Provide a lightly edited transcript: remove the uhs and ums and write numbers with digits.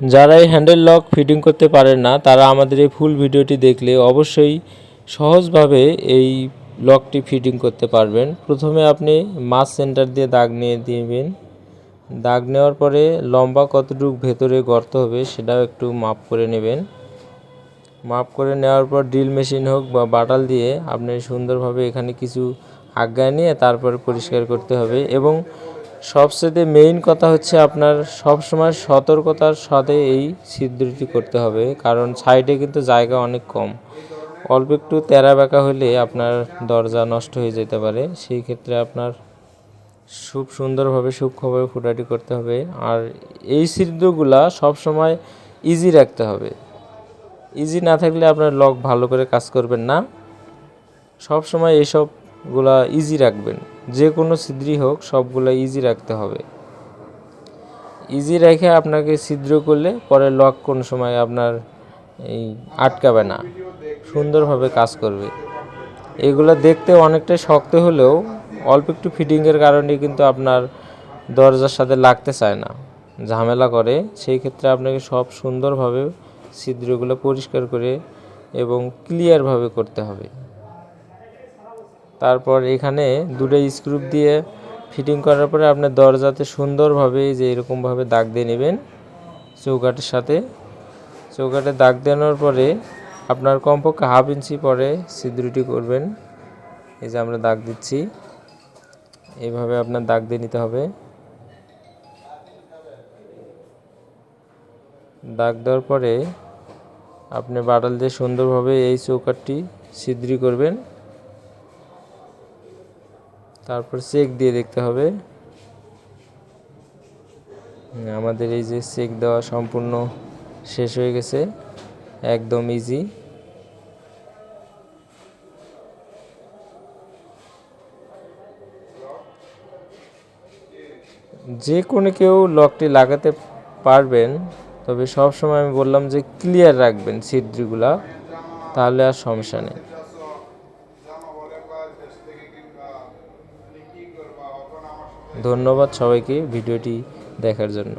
যারা এই handle lock fitting করতে পারেন না তারা আমাদের এই ফুল ভিডিওটি দেখলে অবশ্যই সহজভাবে এই লকটি ফিটিং করতে পারবেন। প্রথমে আপনি মাছ সেন্টার দিয়ে দাগ নিয়ে দিবেন। দাগ নেওয়ার পরে লম্বা কতটুকু ভেতরে গর্ত হবে সেটাও একটু মাপ করে নেবেন। মাপ করে নেওয়ার পর ড্রিল মেশিন হোক বা বাটাল দিয়ে আপনি সুন্দরভাবে এখানে কিছু আজ্ঞা নিয়ে তারপরে পরিষ্কার করতে হবে। এবং সবচেয়ে মেইন কথা হচ্ছে আপনার সবসময় সতর্কতার সাথে এই ছিদ্রটি করতে হবে, কারণ সাইডে কিন্তু জায়গা অনেক কম। অল্প একটু তেরা বেঁকা হলে আপনার দরজা নষ্ট হয়ে যেতে পারে। সেই ক্ষেত্রে আপনার খুব সুন্দরভাবে সূক্ষ্মভাবে ফুটাটি করতে হবে। আর এই ছিদ্রগুলা সবসময় ইজি রাখতে হবে। ইজি না থাকলে আপনার লক ভালো করে কাজ করবেন না। সব সময় এইসবগুলা ইজি রাখবেন, যে কোনো ছিদ্রই হোক সবগুলা ইজি রাখতে হবে। ইজি রেখে আপনাকে ছিদ্র করলে পরে লক কোনো সময় আপনার এই আটকাবে না, সুন্দরভাবে কাজ করবে। এগুলো দেখতে অনেকটাই শক্ত হলেও অল্প একটু ফিটিংয়ের কারণে কিন্তু আপনার দরজার সাথে লাগতে চায় না, ঝামেলা করে। সেই ক্ষেত্রে আপনাকে সব সুন্দরভাবে ছিদ্রগুলো পরিষ্কার করে এবং ক্লিয়ারভাবে করতে হবে। তারপর এখানে দুটো স্ক্রু দিয়ে ফিটিং করার পরে আপনার দরজাতে সুন্দরভাবে যে এরকমভাবে দাগ দিয়ে নেবেন চৌকাঠের সাথে। চৌকাঠে দাগ দেওয়ার পরে আপনার কমপক্ষে হাফ ইঞ্চি পরে ছিদ্রটি করবেন। এই যে আমরা দাগ দিচ্ছি, এইভাবে আপনার দাগ দিয়ে নিতে হবে। দাগ দেওয়ার পরে আপনি বাটাল দিয়ে সুন্দরভাবে এই চৌকাঠটি ছিদ্র করবেন। তারপর চেক দিয়ে দেখতে হবে। আমাদের এই যে চেক দেওয়া সম্পূর্ণ শেষ হয়ে গেছে, একদম ইজি। যে কোনো কেউ লকটি লাগাতে পারবেন, তবে সব সময় আমি বললাম যে ক্লিয়ার রাখবেন ছিদ্রগুলা, তাহলে আর সমস্যা নেই। ধন্যবাদ সবাইকে ভিডিওটি দেখার জন্য।